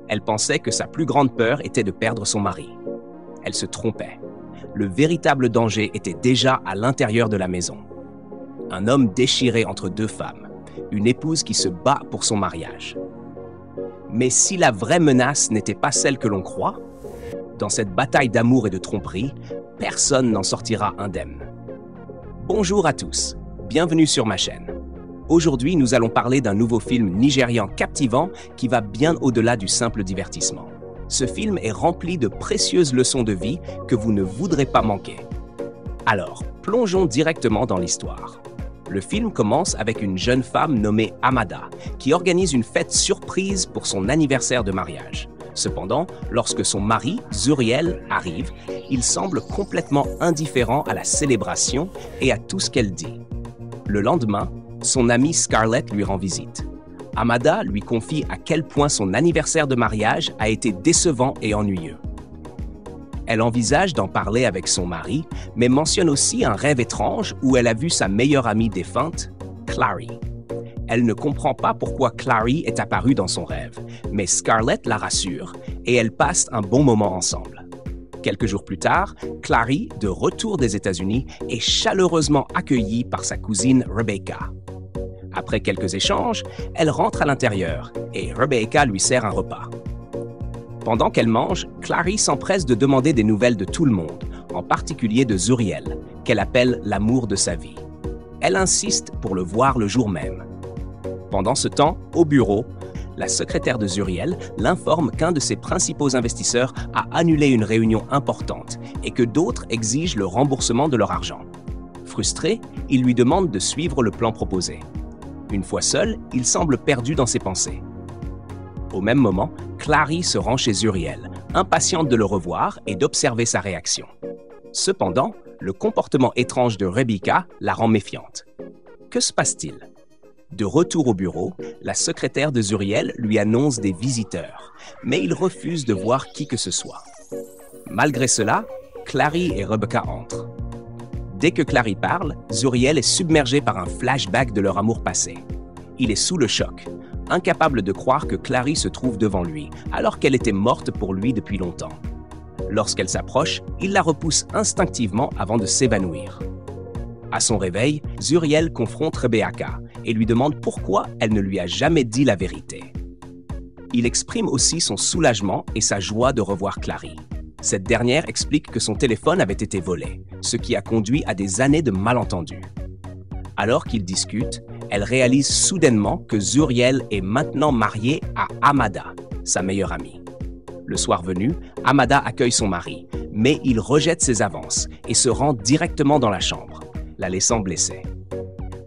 Elle pensait que sa plus grande peur était de perdre son mari. Elle se trompait. Le véritable danger était déjà à l'intérieur de la maison. Un homme déchiré entre deux femmes, une épouse qui se bat pour son mariage. Mais si la vraie menace n'était pas celle que l'on croit, dans cette bataille d'amour et de tromperie, personne n'en sortira indemne. Bonjour à tous, bienvenue sur ma chaîne. Aujourd'hui, nous allons parler d'un nouveau film nigérian captivant qui va bien au-delà du simple divertissement. Ce film est rempli de précieuses leçons de vie que vous ne voudrez pas manquer. Alors, plongeons directement dans l'histoire. Le film commence avec une jeune femme nommée Amada, qui organise une fête surprise pour son anniversaire de mariage. Cependant, lorsque son mari, Zuriel, arrive, il semble complètement indifférent à la célébration et à tout ce qu'elle dit. Le lendemain, son amie Scarlett lui rend visite. Amada lui confie à quel point son anniversaire de mariage a été décevant et ennuyeux. Elle envisage d'en parler avec son mari, mais mentionne aussi un rêve étrange où elle a vu sa meilleure amie défunte, Clary. Elle ne comprend pas pourquoi Clary est apparue dans son rêve, mais Scarlett la rassure et elles passent un bon moment ensemble. Quelques jours plus tard, Clary, de retour des États-Unis, est chaleureusement accueillie par sa cousine Rebecca. Après quelques échanges, elle rentre à l'intérieur et Rebecca lui sert un repas. Pendant qu'elle mange, Clary s'empresse de demander des nouvelles de tout le monde, en particulier de Zuriel, qu'elle appelle l'amour de sa vie. Elle insiste pour le voir le jour même. Pendant ce temps, au bureau, la secrétaire de Zuriel l'informe qu'un de ses principaux investisseurs a annulé une réunion importante et que d'autres exigent le remboursement de leur argent. Frustré, il lui demande de suivre le plan proposé. Une fois seul, il semble perdu dans ses pensées. Au même moment, Clary se rend chez Zuriel, impatiente de le revoir et d'observer sa réaction. Cependant, le comportement étrange de Rebecca la rend méfiante. Que se passe-t-il? De retour au bureau, la secrétaire de Zuriel lui annonce des visiteurs, mais il refuse de voir qui que ce soit. Malgré cela, Clary et Rebecca entrent. Dès que Clary parle, Zuriel est submergé par un flashback de leur amour passé. Il est sous le choc, incapable de croire que Clary se trouve devant lui, alors qu'elle était morte pour lui depuis longtemps. Lorsqu'elle s'approche, il la repousse instinctivement avant de s'évanouir. À son réveil, Zuriel confronte Rebecca et lui demande pourquoi elle ne lui a jamais dit la vérité. Il exprime aussi son soulagement et sa joie de revoir Clary. Cette dernière explique que son téléphone avait été volé, ce qui a conduit à des années de malentendus. Alors qu'ils discutent, elle réalise soudainement que Zuriel est maintenant marié à Amada, sa meilleure amie. Le soir venu, Amada accueille son mari, mais il rejette ses avances et se rend directement dans la chambre, la laissant blessée.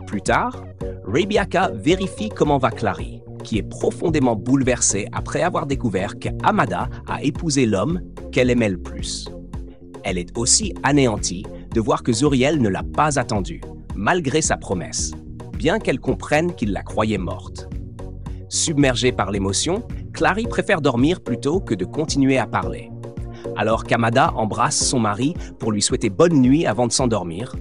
Plus tard, Rebecca vérifie comment va Clary, qui est profondément bouleversée après avoir découvert qu'Amada a épousé l'homme qu'elle aimait le plus. Elle est aussi anéantie de voir que Zuriel ne l'a pas attendue, malgré sa promesse, bien qu'elle comprenne qu'il la croyait morte. Submergée par l'émotion, Clary préfère dormir plutôt que de continuer à parler. Alors qu'Amada embrasse son mari pour lui souhaiter bonne nuit avant de s'endormir,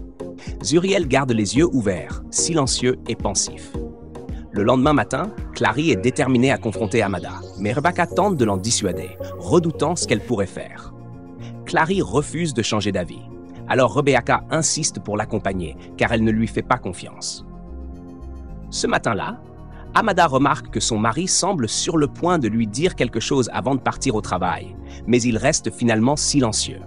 Zuriel garde les yeux ouverts, silencieux et pensif. Le lendemain matin, Clary est déterminée à confronter Amada, mais Rebecca tente de l'en dissuader, redoutant ce qu'elle pourrait faire. Clary refuse de changer d'avis. Alors Rebecca insiste pour l'accompagner, car elle ne lui fait pas confiance. Ce matin-là, Amada remarque que son mari semble sur le point de lui dire quelque chose avant de partir au travail, mais il reste finalement silencieux.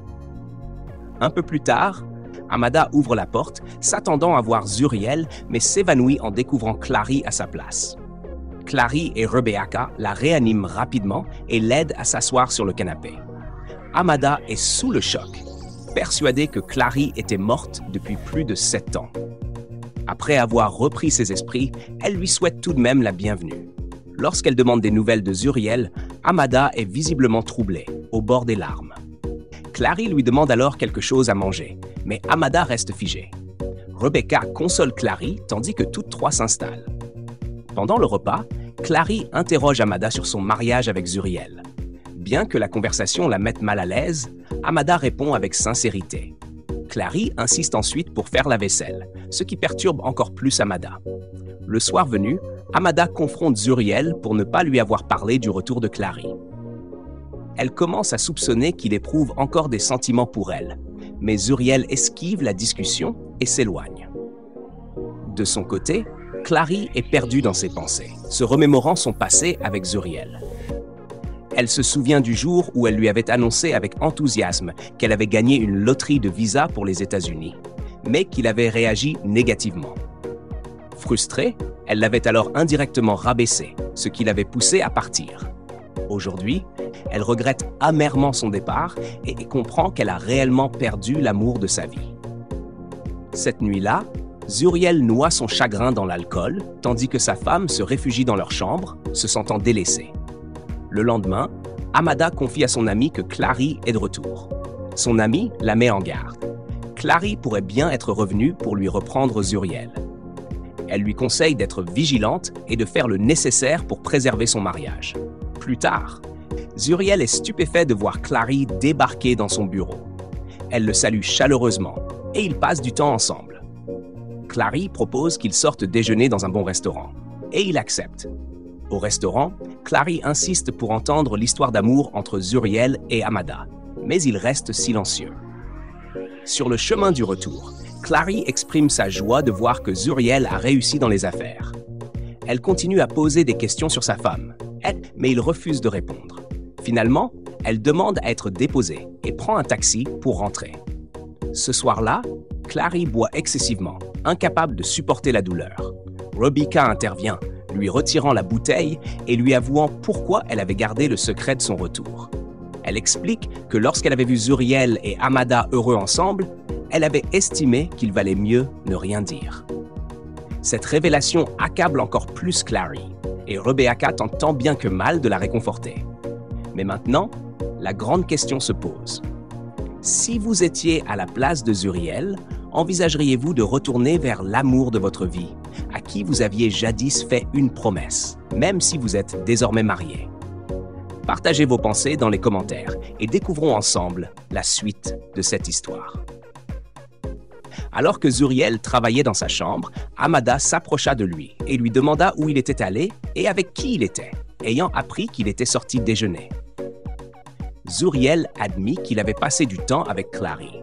Un peu plus tard, Amada ouvre la porte, s'attendant à voir Zuriel, mais s'évanouit en découvrant Clary à sa place. Clary et Rebecca la réaniment rapidement et l'aident à s'asseoir sur le canapé. Amada est sous le choc, persuadée que Clary était morte depuis plus de 7 ans. Après avoir repris ses esprits, elle lui souhaite tout de même la bienvenue. Lorsqu'elle demande des nouvelles de Zuriel, Amada est visiblement troublée, au bord des larmes. Clary lui demande alors quelque chose à manger, mais Amada reste figée. Rebecca console Clary tandis que toutes trois s'installent. Pendant le repas, Clary interroge Amada sur son mariage avec Zuriel. Bien que la conversation la mette mal à l'aise, Amada répond avec sincérité. Clary insiste ensuite pour faire la vaisselle, ce qui perturbe encore plus Amada. Le soir venu, Amada confronte Zuriel pour ne pas lui avoir parlé du retour de Clary. Elle commence à soupçonner qu'il éprouve encore des sentiments pour elle, mais Zuriel esquive la discussion et s'éloigne. De son côté, Clary est perdue dans ses pensées, se remémorant son passé avec Zuriel. Elle se souvient du jour où elle lui avait annoncé avec enthousiasme qu'elle avait gagné une loterie de visa pour les États-Unis, mais qu'il avait réagi négativement. Frustrée, elle l'avait alors indirectement rabaissé, ce qui l'avait poussé à partir. Aujourd'hui, elle regrette amèrement son départ et comprend qu'elle a réellement perdu l'amour de sa vie. Cette nuit-là, Zuriel noie son chagrin dans l'alcool, tandis que sa femme se réfugie dans leur chambre, se sentant délaissée. Le lendemain, Amada confie à son ami que Clary est de retour. Son ami la met en garde. Clary pourrait bien être revenue pour lui reprendre Zuriel. Elle lui conseille d'être vigilante et de faire le nécessaire pour préserver son mariage. Plus tard, Zuriel est stupéfait de voir Clary débarquer dans son bureau. Elle le salue chaleureusement et ils passent du temps ensemble. Clary propose qu'ils sortent déjeuner dans un bon restaurant et il accepte. Au restaurant, Clary insiste pour entendre l'histoire d'amour entre Zuriel et Amada, mais il reste silencieux. Sur le chemin du retour, Clary exprime sa joie de voir que Zuriel a réussi dans les affaires. Elle continue à poser des questions sur sa femme, mais il refuse de répondre. Finalement, elle demande à être déposée et prend un taxi pour rentrer. Ce soir-là, Clary boit excessivement, incapable de supporter la douleur. Rebecca intervient, lui retirant la bouteille et lui avouant pourquoi elle avait gardé le secret de son retour. Elle explique que lorsqu'elle avait vu Zuriel et Amada heureux ensemble, elle avait estimé qu'il valait mieux ne rien dire. Cette révélation accable encore plus Clary, et Rebecca tente tant bien que mal de la réconforter. Mais maintenant, la grande question se pose. Si vous étiez à la place de Zuriel, envisageriez-vous de retourner vers l'amour de votre vie, à qui vous aviez jadis fait une promesse, même si vous êtes désormais marié? Partagez vos pensées dans les commentaires et découvrons ensemble la suite de cette histoire. Alors que Zuriel travaillait dans sa chambre, Amada s'approcha de lui et lui demanda où il était allé et avec qui il était, ayant appris qu'il était sorti déjeuner. Zuriel admit qu'il avait passé du temps avec Clary.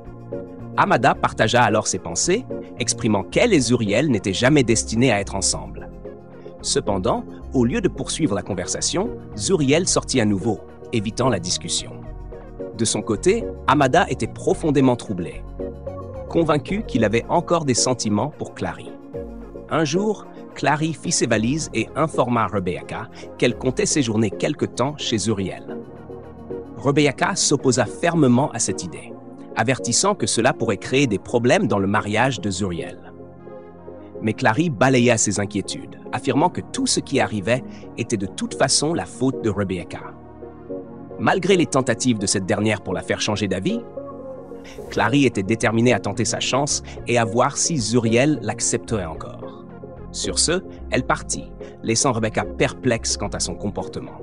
Amada partagea alors ses pensées, exprimant qu'elle et Zuriel n'étaient jamais destinés à être ensemble. Cependant, au lieu de poursuivre la conversation, Zuriel sortit à nouveau, évitant la discussion. De son côté, Amada était profondément troublé, convaincu qu'il avait encore des sentiments pour Clary. Un jour, Clary fit ses valises et informa Rebecca qu'elle comptait séjourner quelque temps chez Zuriel. Rebecca s'opposa fermement à cette idée, avertissant que cela pourrait créer des problèmes dans le mariage de Zuriel. Mais Clary balaya ses inquiétudes, affirmant que tout ce qui arrivait était de toute façon la faute de Rebecca. Malgré les tentatives de cette dernière pour la faire changer d'avis, Clary était déterminée à tenter sa chance et à voir si Zuriel l'accepterait encore. Sur ce, elle partit, laissant Rebecca perplexe quant à son comportement.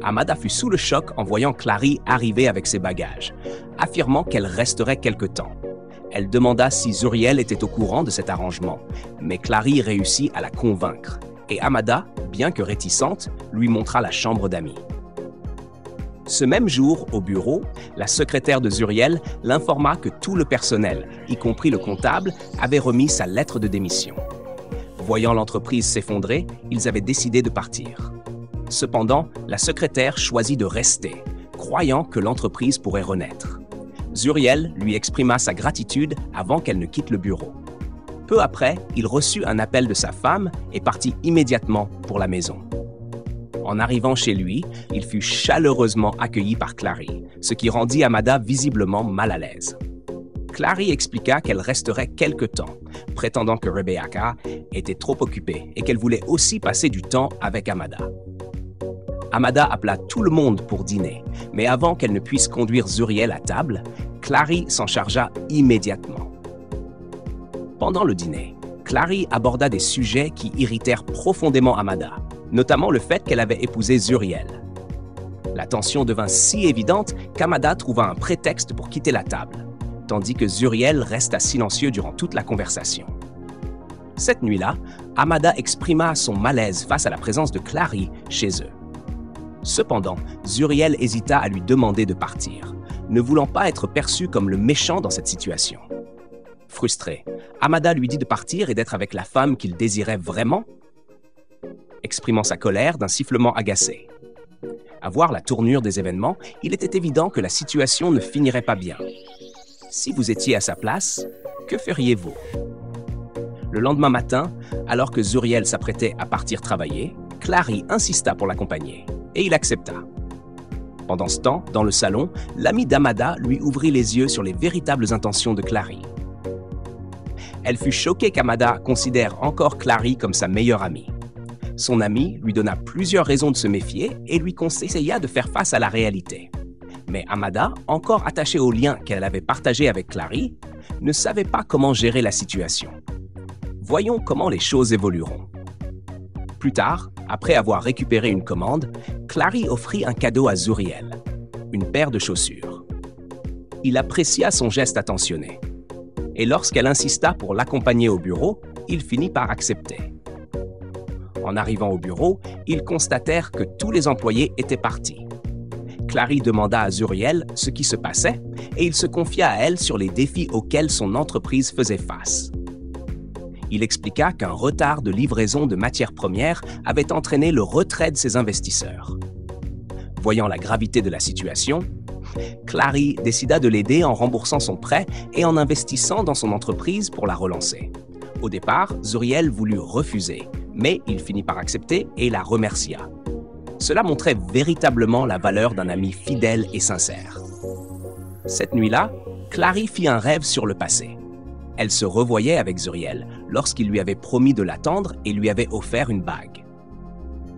Amada fut sous le choc en voyant Clary arriver avec ses bagages, affirmant qu'elle resterait quelque temps. Elle demanda si Zuriel était au courant de cet arrangement, mais Clary réussit à la convaincre, et Amada, bien que réticente, lui montra la chambre d'amis. Ce même jour, au bureau, la secrétaire de Zuriel l'informa que tout le personnel, y compris le comptable, avait remis sa lettre de démission. Voyant l'entreprise s'effondrer, ils avaient décidé de partir. Cependant, la secrétaire choisit de rester, croyant que l'entreprise pourrait renaître. Zuriel lui exprima sa gratitude avant qu'elle ne quitte le bureau. Peu après, il reçut un appel de sa femme et partit immédiatement pour la maison. En arrivant chez lui, il fut chaleureusement accueilli par Clary, ce qui rendit Amada visiblement mal à l'aise. Clary expliqua qu'elle resterait quelque temps, prétendant que Rebecca était trop occupée et qu'elle voulait aussi passer du temps avec Amada. Amada appela tout le monde pour dîner, mais avant qu'elle ne puisse conduire Zuriel à table, Clary s'en chargea immédiatement. Pendant le dîner, Clary aborda des sujets qui irritèrent profondément Amada, notamment le fait qu'elle avait épousé Zuriel. La tension devint si évidente qu'Amada trouva un prétexte pour quitter la table, tandis que Zuriel resta silencieux durant toute la conversation. Cette nuit-là, Amada exprima son malaise face à la présence de Clary chez eux. Cependant, Zuriel hésita à lui demander de partir, ne voulant pas être perçu comme le méchant dans cette situation. Frustré, Amada lui dit de partir et d'être avec la femme qu'il désirait vraiment, exprimant sa colère d'un sifflement agacé. À voir la tournure des événements, il était évident que la situation ne finirait pas bien. Si vous étiez à sa place, que feriez-vous? Le lendemain matin, alors que Zuriel s'apprêtait à partir travailler, Clary insista pour l'accompagner, et il accepta. Pendant ce temps, dans le salon, l'ami d'Amada lui ouvrit les yeux sur les véritables intentions de Clary. Elle fut choquée qu'Amada considère encore Clary comme sa meilleure amie. Son ami lui donna plusieurs raisons de se méfier et lui conseilla de faire face à la réalité. Mais Amada, encore attachée au lien qu'elle avait partagé avec Clary, ne savait pas comment gérer la situation. Voyons comment les choses évolueront. Plus tard, après avoir récupéré une commande, Clary offrit un cadeau à Zuriel, une paire de chaussures. Il apprécia son geste attentionné. Et lorsqu'elle insista pour l'accompagner au bureau, il finit par accepter. En arrivant au bureau, ils constatèrent que tous les employés étaient partis. Clary demanda à Zuriel ce qui se passait et il se confia à elle sur les défis auxquels son entreprise faisait face. Il expliqua qu'un retard de livraison de matières premières avait entraîné le retrait de ses investisseurs. Voyant la gravité de la situation, Clary décida de l'aider en remboursant son prêt et en investissant dans son entreprise pour la relancer. Au départ, Zuriel voulut refuser, mais il finit par accepter et la remercia. Cela montrait véritablement la valeur d'un ami fidèle et sincère. Cette nuit-là, Clary fit un rêve sur le passé. Elle se revoyait avec Zuriel lorsqu'il lui avait promis de l'attendre et lui avait offert une bague.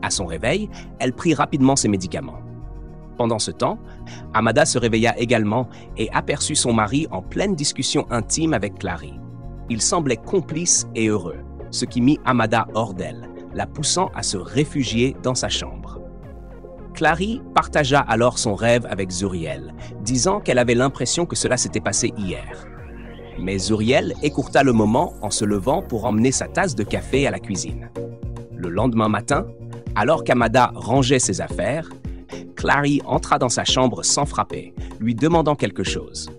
À son réveil, elle prit rapidement ses médicaments. Pendant ce temps, Amada se réveilla également et aperçut son mari en pleine discussion intime avec Clary. Il semblait complice et heureux, ce qui mit Amada hors d'elle, la poussant à se réfugier dans sa chambre. Clary partagea alors son rêve avec Zuriel, disant qu'elle avait l'impression que cela s'était passé hier. Mais Zuriel écourta le moment en se levant pour emmener sa tasse de café à la cuisine. Le lendemain matin, alors qu'Amada rangeait ses affaires, Clary entra dans sa chambre sans frapper, lui demandant quelque chose.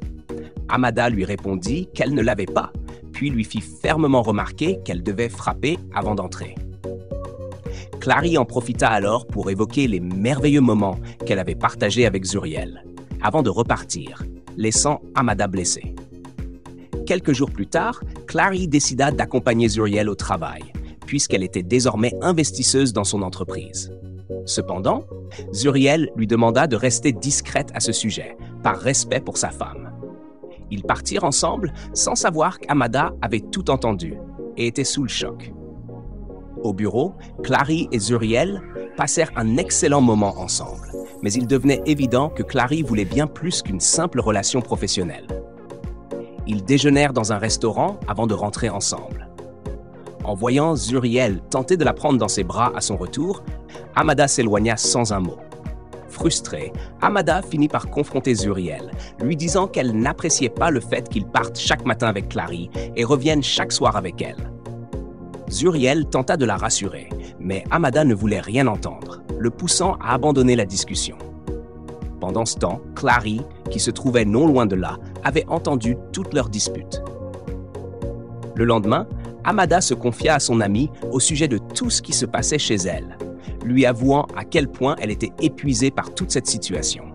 Amada lui répondit qu'elle ne l'avait pas, puis lui fit fermement remarquer qu'elle devait frapper avant d'entrer. Clary en profita alors pour évoquer les merveilleux moments qu'elle avait partagés avec Zuriel, avant de repartir, laissant Amada blessée. Quelques jours plus tard, Clary décida d'accompagner Zuriel au travail, puisqu'elle était désormais investisseuse dans son entreprise. Cependant, Zuriel lui demanda de rester discrète à ce sujet, par respect pour sa femme. Ils partirent ensemble sans savoir qu'Amada avait tout entendu et était sous le choc. Au bureau, Clary et Zuriel passèrent un excellent moment ensemble, mais il devenait évident que Clary voulait bien plus qu'une simple relation professionnelle. Ils déjeunèrent dans un restaurant avant de rentrer ensemble. En voyant Zuriel tenter de la prendre dans ses bras à son retour, Amada s'éloigna sans un mot. Frustrée, Amada finit par confronter Zuriel, lui disant qu'elle n'appréciait pas le fait qu'il parte chaque matin avec Clary et revienne chaque soir avec elle. Zuriel tenta de la rassurer, mais Amada ne voulait rien entendre, le poussant à abandonner la discussion. Pendant ce temps, Clary, qui se trouvait non loin de là, avait entendu toute leur dispute. Le lendemain, Amada se confia à son amie au sujet de tout ce qui se passait chez elle, lui avouant à quel point elle était épuisée par toute cette situation.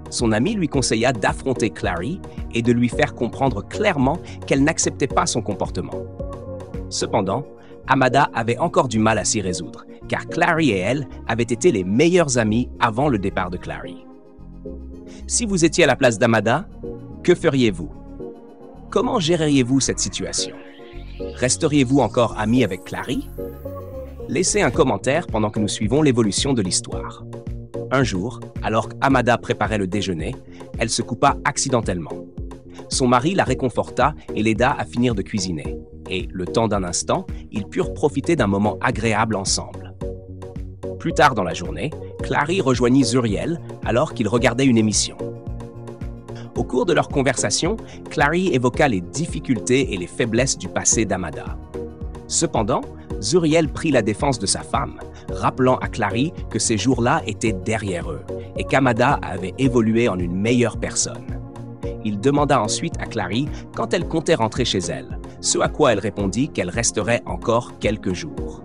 Son amie lui conseilla d'affronter Clary et de lui faire comprendre clairement qu'elle n'acceptait pas son comportement. Cependant, Amada avait encore du mal à s'y résoudre, car Clary et elle avaient été les meilleures amies avant le départ de Clary. Si vous étiez à la place d'Amada, que feriez-vous? Comment géreriez-vous cette situation? Resteriez-vous encore amis avec Clary? Laissez un commentaire pendant que nous suivons l'évolution de l'histoire. Un jour, alors qu'Amada préparait le déjeuner, elle se coupa accidentellement. Son mari la réconforta et l'aida à finir de cuisiner. Et, le temps d'un instant, ils purent profiter d'un moment agréable ensemble. Plus tard dans la journée, Clary rejoignit Zuriel alors qu'il regardait une émission. Au cours de leur conversation, Clary évoqua les difficultés et les faiblesses du passé d'Amada. Cependant, Zuriel prit la défense de sa femme, rappelant à Clary que ces jours-là étaient derrière eux et qu'Amada avait évolué en une meilleure personne. Il demanda ensuite à Clary quand elle comptait rentrer chez elle, ce à quoi elle répondit qu'elle resterait encore quelques jours.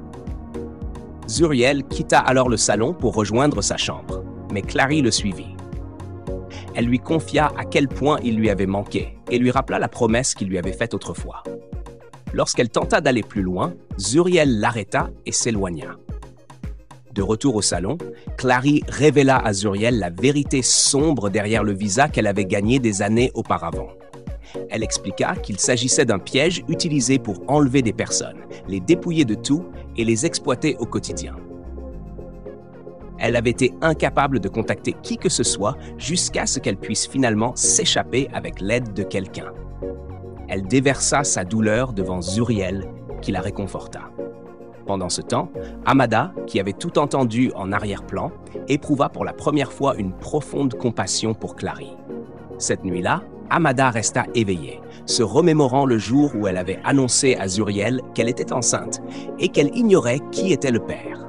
Zuriel quitta alors le salon pour rejoindre sa chambre, mais Clary le suivit. Elle lui confia à quel point il lui avait manqué et lui rappela la promesse qu'il lui avait faite autrefois. Lorsqu'elle tenta d'aller plus loin, Zuriel l'arrêta et s'éloigna. De retour au salon, Clary révéla à Zuriel la vérité sombre derrière le visa qu'elle avait gagné des années auparavant. Elle expliqua qu'il s'agissait d'un piège utilisé pour enlever des personnes, les dépouiller de tout et les exploiter au quotidien. Elle avait été incapable de contacter qui que ce soit jusqu'à ce qu'elle puisse finalement s'échapper avec l'aide de quelqu'un. Elle déversa sa douleur devant Zuriel, qui la réconforta. Pendant ce temps, Amada, qui avait tout entendu en arrière-plan, éprouva pour la première fois une profonde compassion pour Clary. Cette nuit-là, Amada resta éveillée, se remémorant le jour où elle avait annoncé à Zuriel qu'elle était enceinte et qu'elle ignorait qui était le père.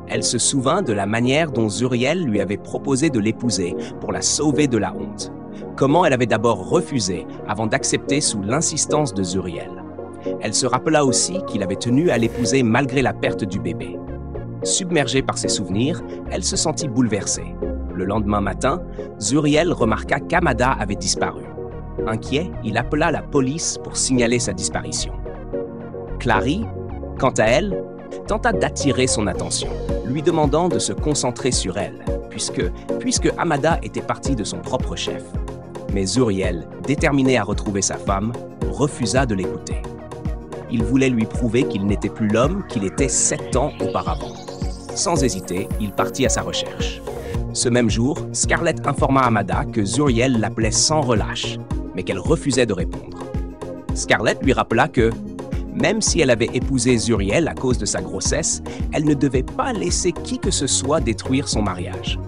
Elle se souvint de la manière dont Zuriel lui avait proposé de l'épouser pour la sauver de la honte. Comment elle avait d'abord refusé avant d'accepter sous l'insistance de Zuriel. Elle se rappela aussi qu'il avait tenu à l'épouser malgré la perte du bébé. Submergée par ses souvenirs, elle se sentit bouleversée. Le lendemain matin, Zuriel remarqua qu'Amada avait disparu. Inquiet, il appela la police pour signaler sa disparition. Clary, quant à elle, tenta d'attirer son attention, lui demandant de se concentrer sur elle, puisque Amada était partie de son propre chef. Mais Zuriel, déterminé à retrouver sa femme, refusa de l'écouter. Il voulait lui prouver qu'il n'était plus l'homme qu'il était 7 ans auparavant. Sans hésiter, il partit à sa recherche. Ce même jour, Scarlett informa Amada que Zuriel l'appelait sans relâche, mais qu'elle refusait de répondre. Scarlett lui rappela que, même si elle avait épousé Zuriel à cause de sa grossesse, elle ne devait pas laisser qui que ce soit détruire son mariage.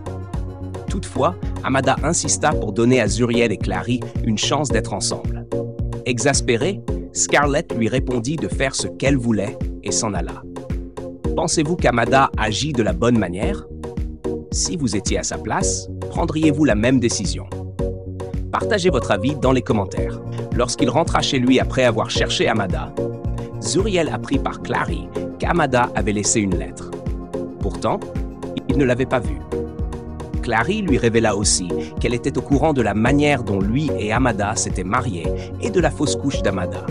Toutefois, Amada insista pour donner à Zuriel et Clary une chance d'être ensemble. Exaspérée, Scarlett lui répondit de faire ce qu'elle voulait et s'en alla. Pensez-vous qu'Amada agit de la bonne manière? Si vous étiez à sa place, prendriez-vous la même décision? Partagez votre avis dans les commentaires. Lorsqu'il rentra chez lui après avoir cherché Amada, Zuriel apprit par Clary qu'Amada avait laissé une lettre. Pourtant, il ne l'avait pas vue. Clary lui révéla aussi qu'elle était au courant de la manière dont lui et Amada s'étaient mariés et de la fausse couche d'Amada.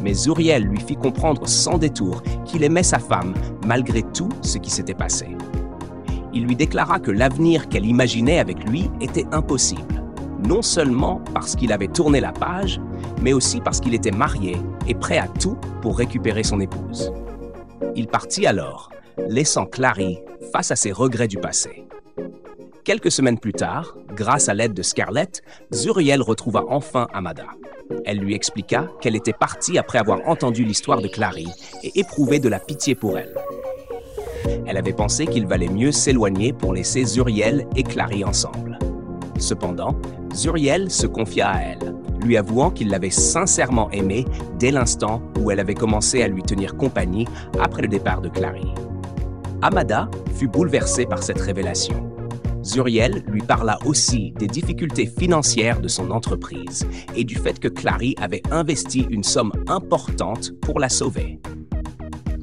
Mais Zuriel lui fit comprendre sans détour qu'il aimait sa femme malgré tout ce qui s'était passé. Il lui déclara que l'avenir qu'elle imaginait avec lui était impossible, non seulement parce qu'il avait tourné la page, mais aussi parce qu'il était marié et prêt à tout pour récupérer son épouse. Il partit alors, laissant Clary face à ses regrets du passé. Quelques semaines plus tard, grâce à l'aide de Scarlett, Zuriel retrouva enfin Amada. Elle lui expliqua qu'elle était partie après avoir entendu l'histoire de Clary et éprouvé de la pitié pour elle. Elle avait pensé qu'il valait mieux s'éloigner pour laisser Zuriel et Clary ensemble. Cependant, Zuriel se confia à elle, lui avouant qu'il l'avait sincèrement aimée dès l'instant où elle avait commencé à lui tenir compagnie après le départ de Clary. Amada fut bouleversée par cette révélation. Zuriel lui parla aussi des difficultés financières de son entreprise et du fait que Clary avait investi une somme importante pour la sauver.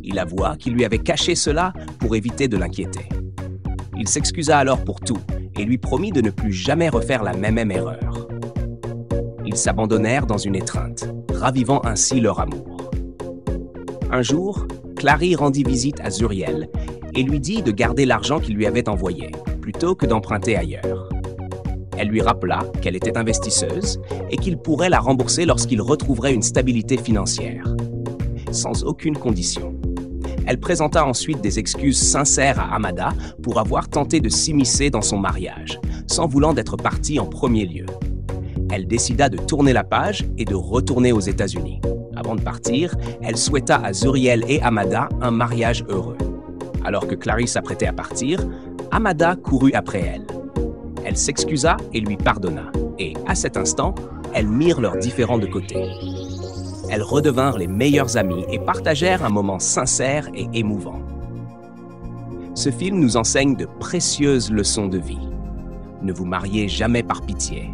Il avoua qu'il lui avait caché cela pour éviter de l'inquiéter. Il s'excusa alors pour tout et lui promit de ne plus jamais refaire la même erreur. Ils s'abandonnèrent dans une étreinte, ravivant ainsi leur amour. Un jour, Clary rendit visite à Zuriel et lui dit de garder l'argent qu'il lui avait envoyé, plutôt que d'emprunter ailleurs. Elle lui rappela qu'elle était investisseuse et qu'il pourrait la rembourser lorsqu'il retrouverait une stabilité financière, sans aucune condition. Elle présenta ensuite des excuses sincères à Amada pour avoir tenté de s'immiscer dans son mariage, sans voulant d'être partie en premier lieu. Elle décida de tourner la page et de retourner aux États-Unis. Avant de partir, elle souhaita à Zuriel et Amada un mariage heureux. Alors que Clary s'apprêtait à partir, Amada courut après elle. Elle s'excusa et lui pardonna, et à cet instant, elles mirent leurs différends de côté. elles redevinrent les meilleures amies et partagèrent un moment sincère et émouvant. Ce film nous enseigne de précieuses leçons de vie. Ne vous mariez jamais par pitié.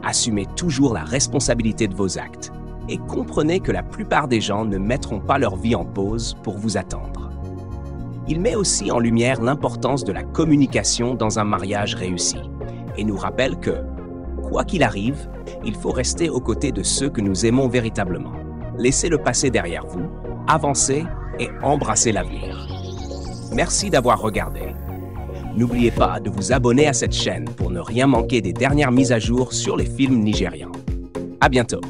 Assumez toujours la responsabilité de vos actes et comprenez que la plupart des gens ne mettront pas leur vie en pause pour vous attendre. Il met aussi en lumière l'importance de la communication dans un mariage réussi et nous rappelle que, quoi qu'il arrive, il faut rester aux côtés de ceux que nous aimons véritablement. Laissez le passé derrière vous, avancez et embrassez l'avenir. Merci d'avoir regardé. N'oubliez pas de vous abonner à cette chaîne pour ne rien manquer des dernières mises à jour sur les films nigérians. À bientôt.